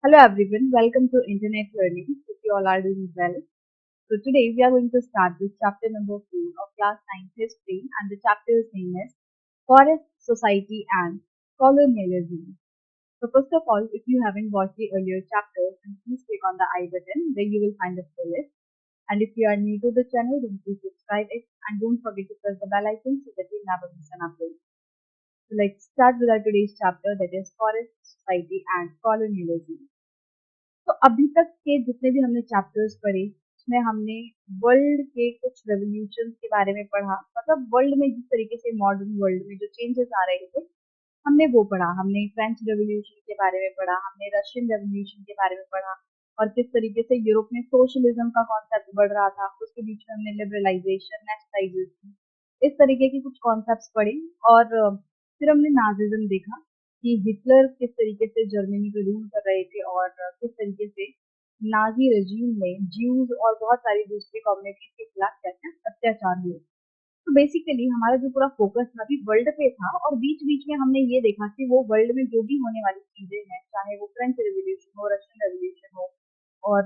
Hello everyone, welcome to Internet Learning. If you all are doing well. So today we are going to start with chapter number 4 of class 9 history, and the chapter's name is Forest Society and Colonialism. So first of all, if you haven't watched the earlier chapters, then please click on the I button where you will find the playlist. And if you are new to the channel, then please subscribe it and don't forget to press the bell icon so that you never miss an update. So let's start with our today's chapter, that is Forest Society and Colonialism. तो अभी तक के जितने भी हमने chapters पढ़े उसमें हमने वर्ल्ड के कुछ रेवोल्यूशन के बारे में पढ़ा, मतलब वर्ल्ड में जिस तरीके से मॉडर्न वर्ल्ड में जो चेंजेस आ रहे थे हमने वो पढ़ा। हमने फ्रेंच रेवोल्यूशन के बारे में पढ़ा, हमने रशियन रेवोल्यूशन के बारे में पढ़ा और किस तरीके से यूरोप में सोशलिज्म का कॉन्सेप्ट बढ़ रहा था, उसके बीच में हमने लिबरलाइजेशन, नेशनलाइजेशन, इस तरीके के कुछ कॉन्सेप्ट्स पढ़े। और फिर हमने नाजिज्म देखा कि हिटलर किस तरीके से जर्मनी को रूल कर रहे थे और किस तरीके से नाजी रजीम में ज्यूज और बहुत सारी दूसरी कम्युनिटीज के खिलाफ क्या क्या अत्याचार हुए। तो बेसिकली हमारा जो पूरा फोकस था अभी वर्ल्ड पे था और बीच बीच में हमने ये देखा कि वो वर्ल्ड में जो भी होने वाली चीजें हैं, चाहे वो फ्रेंच रेवोल्यूशन हो, रशियन रेवोल्यूशन हो और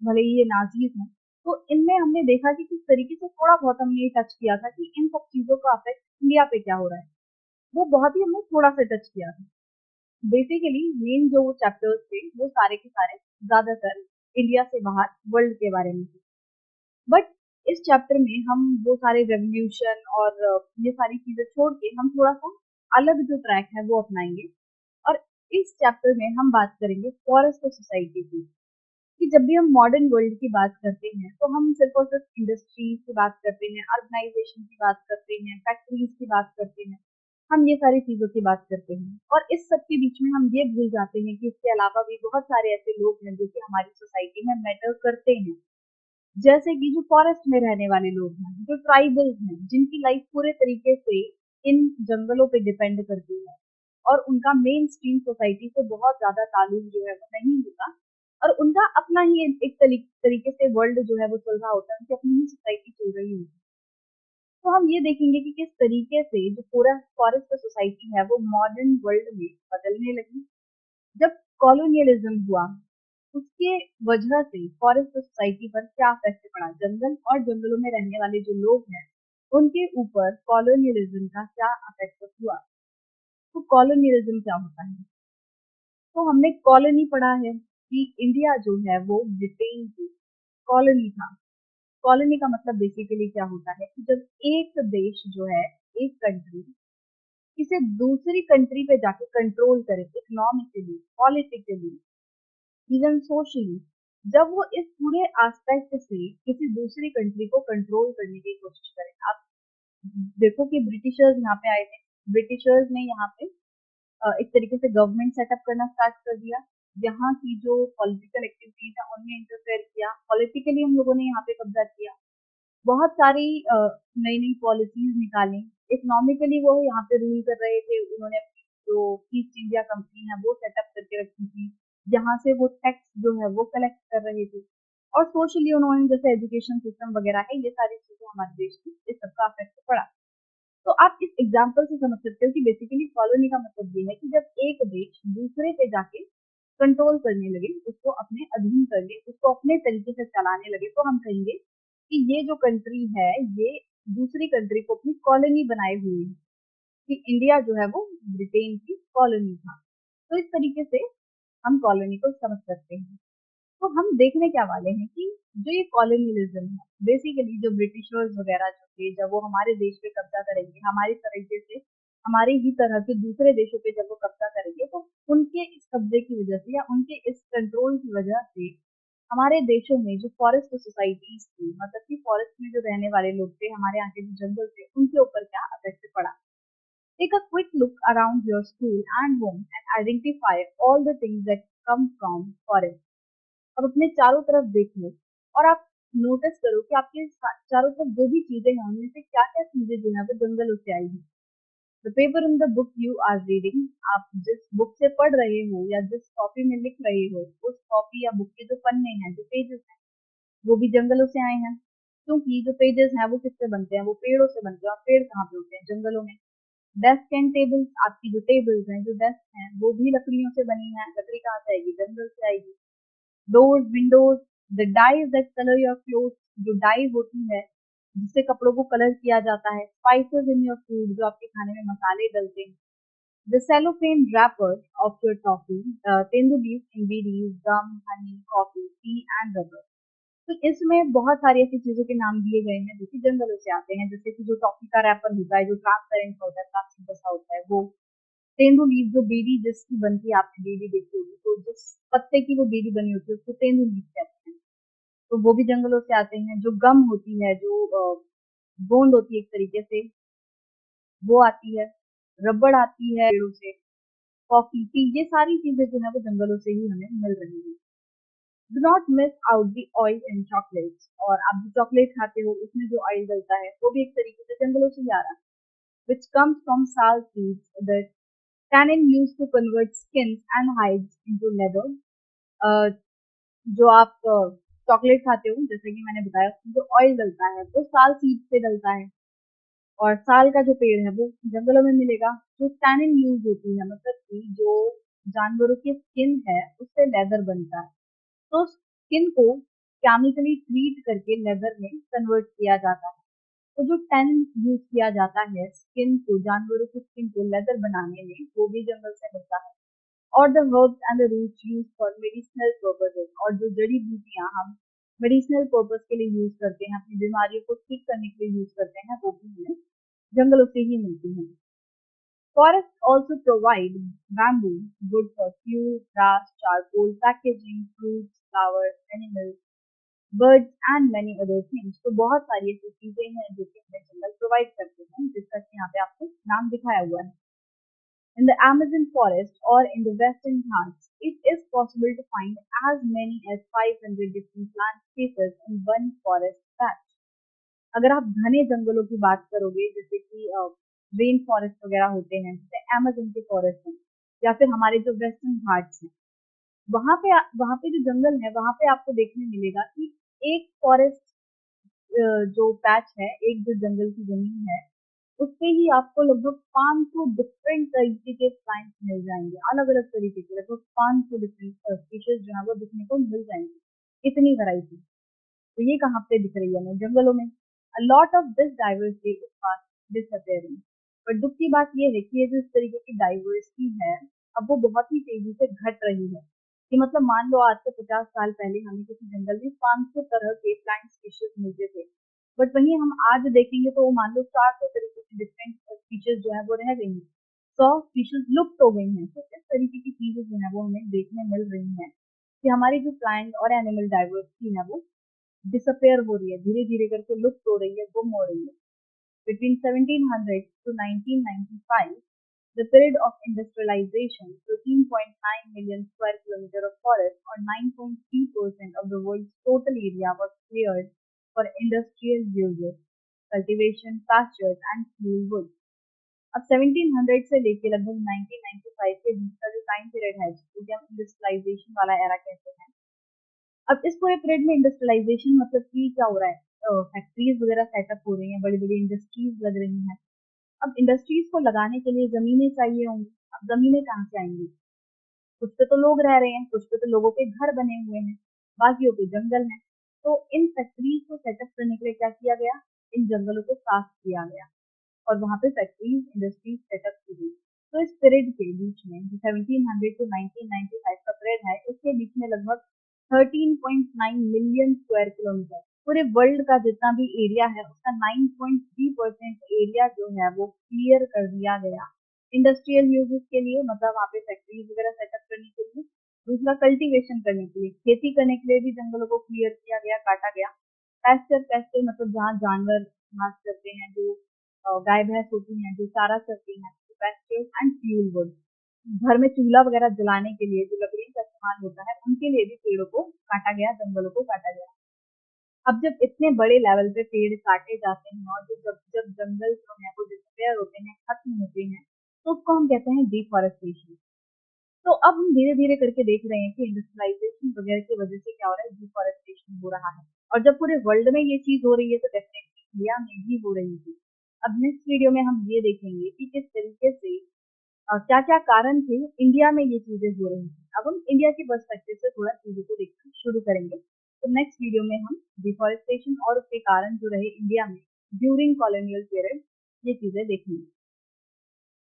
भले ही ये नाजीज हो, तो इनमें हमने देखा कि किस तरीके से थोड़ा बहुत हमने ये टच किया था कि इन सब चीजों का इफेक्ट इंडिया पे क्या हो रहा है। वो बहुत ही हमने थोड़ा सा टच किया था। बेसिकली मेन जो चैप्टर्स थे वो सारे के सारे ज्यादातर इंडिया से बाहर वर्ल्ड के बारे में थे। बट इस चैप्टर में हम वो सारे रेवोल्यूशन और ये सारी चीजें छोड़ के हम थोड़ा सा अलग जो ट्रैक है वो अपनाएंगे। और इस चैप्टर में हम बात करेंगे फॉरेस्ट सोसाइटी की, कि जब भी हम मॉडर्न वर्ल्ड की बात करते हैं तो हम सिर्फ और सिर्फ इंडस्ट्रीज की बात करते हैं, अर्बनाइजेशन की बात करते हैं, फैक्ट्रीज की बात करते हैं, हम ये सारी चीजों की बात करते हैं और इस सब के बीच में हम ये भूल जाते हैं कि इसके अलावा भी बहुत सारे ऐसे लोग हैं जो कि हमारी सोसाइटी में मैटर करते हैं। जैसे कि जो फॉरेस्ट में रहने वाले लोग हैं, जो ट्राइबल्स हैं, जिनकी लाइफ पूरे तरीके से इन जंगलों पे डिपेंड करती है और उनका मेन स्ट्रीम सोसाइटी से बहुत ज्यादा ताल्लुक जो है वो नहीं होता और उनका अपना ही एक तरीके से वर्ल्ड जो है वो चल रहा होता है, उनकी अपनी ही सोसाइटी चल रही होती है। तो हम ये देखेंगे कि किस तरीके से जो पूरा फॉरेस्ट सोसाइटी है वो मॉडर्न वर्ल्ड में बदलने लगी। जब कॉलोनियलिज्म हुआ उसके वजह से फॉरेस्ट सोसाइटी पर क्या इफेक्ट पड़ा, जंगल और जंगलों में रहने वाले जो लोग हैं उनके ऊपर कॉलोनियलिज्म का क्या इफेक्ट हुआ। तो कॉलोनियलिज्म क्या होता है? तो हमने कॉलोनी पढ़ा है कि इंडिया जो है वो ब्रिटेन की कॉलोनी था। कॉलोनी का मतलब बेसिकली क्या होता है कि जब एक देश जो है, एक कंट्री किसी दूसरी कंट्री पे जाके कंट्रोल करे, इकोनॉमिकली, पॉलिटिकली, इवन सोशली, जब वो इस पूरे एस्पेक्ट से किसी दूसरी कंट्री को कंट्रोल करने की कोशिश करें। आप देखो कि ब्रिटिशर्स यहाँ पे आए थे, ब्रिटिशर्स ने यहाँ पे एक तरीके से गवर्नमेंट सेटअप करना स्टार्ट कर दिया। यहाँ की जो पॉलिटिकल एक्टिविटीज है उनमें इंटरफेयर किया, पॉलिटिकली हम लोगों ने यहाँ पे कब्जा किया, बहुत सारी नई नई पॉलिसीज निकाली, इकोनॉमिकली वो यहाँ पे रूल कर रहे थे। उन्होंने अपनी जो ईस्ट इंडिया कंपनी है वो सेटअप करके रखी थी, यहाँ से वो टैक्स जो है वो कलेक्ट कर रहे थे। और सोशली उन्होंने जैसे एजुकेशन सिस्टम वगैरह है, ये सारी चीजें हमारे देश में इस सबका इफेक्ट पड़ा। तो आप इस एग्जाम्पल से समझ सकते हो कि बेसिकली कॉलोनी का मतलब ये है कि जब एक देश दूसरे पे जाके कंट्रोल करने लगे, उसको अपने अधीन कर ले, उसको अपने तरीके से चलाने लगे, तो हम कहेंगे कि ये जो कंट्री है ये दूसरी कंट्री को अपनी कॉलोनी बनाए हुए है, कि इंडिया जो है वो ब्रिटेन की कॉलोनी था। तो इस तरीके से हम कॉलोनी को समझ सकते हैं। तो हम देखने क्या वाले हैं कि जो ये कॉलोनियलिज्म है, बेसिकली जो ब्रिटिशर्स वगैरह जो थे, जब वो हमारे देश पे कब्जा करेंगे, हमारी तरीके से हमारे ही तरह के दूसरे देशों पे जब वो कब्जा करेंगे, तो उनके इस कब्जे की वजह से या उनके इस कंट्रोल की वजह से हमारे देशों में जो फॉरेस्ट सोसाइटीज थी, मतलब कि फॉरेस्ट में जो रहने वाले लोग थे, हमारे यहाँ के जो जंगल थे, उनके ऊपर क्या इफेक्ट पड़ा। Take a quick look around your school and home and identify all the things that come from forest. अब अपने चारों तरफ देखो और आप नोटिस करो कि आपके चारों तरफ जो भी चीजें हैं उनमें से क्या क्या चीजें जो है वो जंगलों से आई हैं। The paper in the book you are reading, आप जिस बुक से पढ़ रहे हो या जिस कॉपी में लिख रहे हो, उस कॉपी या बुक के जो पन्ने हैं, जो पेजेस हैं, वो भी जंगलों से आए हैं। क्योंकि जो पेजेस हैं वो किससे बनते हैं, वो पेड़ों से बनते हैं और पेड़ कहाँ पे होते हैं, जंगलों में। डेस्क एंड टेबल्स, आपकी जो टेबल्स हैं, जो डेस्क हैं, वो भी लकड़ियों से बनी है। लकड़ी कहाँ से आएगी? जंगल से आएगी। Doors, windows, the dyes that colour your cloth, जो डाई होती है जिससे कपड़ों को कलर किया जाता है। स्पाइसेस इन योर फूड, जो आपके खाने में मसाले डलते हैं। The cellophane wrapper of your toffee, तेंदुली, ingredients, gum, honey, coffee, tea and rubber। तो इसमें बहुत सारी ऐसी चीजों के नाम दिए गए हैं जो कि जंगलों से आते हैं, जैसे कि जो टॉफी का रैपर होता है, जो ट्रांसपेरेंट होता है, प्लास्टिक जैसा होता है वो। तेंदुलीफ, जो बेडी जिसकी बनती है, आपने बेडी देखी होगी, तो जिस पत्ते की वो बेडी बनी होती है उसको तेंदुलीफ कहते हैं, तो वो भी जंगलों से आते हैं। जो गम होती है, जो गोंद होती है एक तरीके से, वो आती है। रबड़ आती है पेड़ों से। कॉफी, टी, ये सारी चीजें जो है वो जंगलों से ही हमें मिल रही है। Do not miss out the oil in chocolates, और आप जो चॉकलेट खाते हो उसमें जो ऑयल डलता है वो भी एक तरीके से जंगलों से ही आ रहा है। विच कम्स फ्रॉम साल seeds that tannin used to convert skins and hides into leather। जो आप चॉकलेट खाते हो, जैसे कि मैंने बताया, उसमें जो ऑयल डलता है वो साल सीड से डलता है, और साल का जो पेड़ है वो जंगलों में मिलेगा। जो टैनिन यूज होती है, मतलब कि जो जानवरों की स्किन है उससे लेदर बनता है, तो स्किन को केमिकली ट्रीट करके लेदर में कन्वर्ट किया जाता है। तो जो टैनिन यूज किया जाता है स्किन को, जानवरों की स्किन को लेदर बनाने में, वो भी जंगल से मिलता है। और the herbs and the roots use for medicinal purposes, और जो जड़ी बूटियां हम मेडिसिनल पर्पस के लिए यूज करते हैं, अपनी बीमारियों को ठीक करने के लिए यूज करते हैं, वो भी हमें जंगलों से ही मिलती हैं। Forests also provide bamboo, wood for fuel, grass, charcoal, packaging, fruits, flowers, animals, birds and many other things। तो बहुत सारी ऐसी चीजें हैं जो कि हमें जंगल प्रोवाइड करते हैं, जिसका कि यहाँ पे आपको नाम दिखाया हुआ है। In the Amazon forest or in the Western Ghats, it is possible to find as many as 500 different plant species in one forest patch। अगर आप घने जंगलों की बात करोगे, जैसे कि रेन फॉरेस्ट वगैरह होते हैं, जैसे अमेज़न के फॉरेस्ट हैं, या फिर हमारे जो वेस्टर्न घाट्स हैं, वहाँ पे जो जंगल है वहाँ पे आपको देखने मिलेगा कि एक फॉरेस्ट जो पैच है, एक जो जंगल की जमीन है, उसपे ही आपको लगभग 500 डिफरेंट तरीके के प्लांट्स मिल जाएंगे, अलग अलग तरीके के, लगभग 500 डिफरेंट स्पीशीज जो है वो दिखने को मिल जाएंगे। इतनी वैरायटी, तो ये कहाँ पे दिख रही है हमें? जंगलों में। A lot of this diversity is fast disappearing. पर दुख की बात ये है कि ये जो इस तरीके की डाइवर्सिटी है, अब वो बहुत ही तेजी से घट रही है। कि मतलब मान लो आज से 50 साल पहले हमें किसी जंगल में 500 तरह के प्लांट स्पीशीज मिलते थे, बट वहीं हम आज देखेंगे तो मान लो 400 तरीके की डिफरेंट स्पीशीज जो है वो रह गई हैं, 100 स्पीशीज लुप्त हो गई हैं। तो इस तरीके की चीजें जो है वो हमें देखने मिल रही हैं कि हमारी जो प्लांट और एनिमल डाइवर्सिटी है वो डिसअपेयर हो रही है, धीरे-धीरे करके लुप्त हो रही है, गुम हो रही है। Between 1700 to 1995, the period of industrialization, 13.9 million square kilometer of forest or 9.3% of the world's total area was cleared for industrial uses, cultivation, pastures and fuel wood। अब 1700 से लेके लगभग 1995 के बीच का जो टाइम पीरियड है, जिसको कि हम इंडस्ट्रियलाइजेशन वाला एरा कहते हैं, अब इस पूरे पीरियड में इंडस्ट्रियलाइजेशन मतलब कि क्या हो रहा है, फैक्ट्रीज वगैरह सेटअप हो रही हैं, बड़ी बड़ी इंडस्ट्रीज लग रही हैं। अब इंडस्ट्रीज को लगाने के लिए जमीनें चाहिए होंगी। अब जमीनें कहाँ से आएंगी? कुछ पे तो लोग रह रहे हैं, कुछ पे तो लोगों के घर बने हुए हैं, बाकियों पे जंगल है। तो इन फैक्ट्रीज को सेटअप करने के लिए क्या किया गया? इन जंगलों को साफ किया गया और वहां पे फैक्ट्रीज, इंडस्ट्रीज सेटअप की गई। तो इस पीरियड के बीच में, जो 1700 टू 1995 का पीरियड है, इसके बीच में लगभग 13.9 मिलियन स्क्वायर किलोमीटर, पूरे वर्ल्ड का जितना भी एरिया है उसका 9.3% एरिया जो है वो क्लियर कर दिया गया इंडस्ट्रियल यूजेस के लिए, मतलब वहाँ पे फैक्ट्रीज वगैरह सेटअप करने के लिए। दूसरा, कल्टीवेशन करने के लिए, खेती करने के लिए भी जंगलों को क्लियर किया गया, काटा गया। पैस्चर, पैस्चर मतलब जहाँ जानवर घास करते हैं, जो गाय भैंस होती हैं, जो चारा चरती हैं, तो पैस्चर एंड फ्यूल वुड, घर में चूल्हा वगैरह जलाने के लिए जो लकड़ी का इस्तेमाल होता है, उनके लिए भी पेड़ों को काटा गया, जंगलों को काटा गया। अब जब इतने बड़े लेवल पे पेड़ काटे जाते हैं और जो जब जब जंगल जो है वो डिस्पेयर होते हैं, खत्म होते हैं, तो उसको हम कहते हैं डिफॉरेस्टेशन। तो अब हम धीरे धीरे करके देख रहे हैं कि इंडस्ट्रियलाइजेशन वगैरह की वजह से क्या हो रहा है, डिफॉरेस्टेशन हो रहा है। और जब पूरे वर्ल्ड में ये चीज हो रही है तो डेफिनेटली इंडिया में भी हो रही है। अब नेक्स्ट वीडियो में हम ये देखेंगे कि किस तरीके से क्या क्या कारण थे इंडिया में ये चीजें हो रही थी। अब हम इंडिया के पर्सपेक्टिव से थोड़ा चीजों को देखना शुरू करेंगे। तो नेक्स्ट वीडियो में हम डिफॉरेस्टेशन और उसके कारण जो रहे इंडिया में ड्यूरिंग कॉलोनियल पीरियड ये चीजें देखेंगे।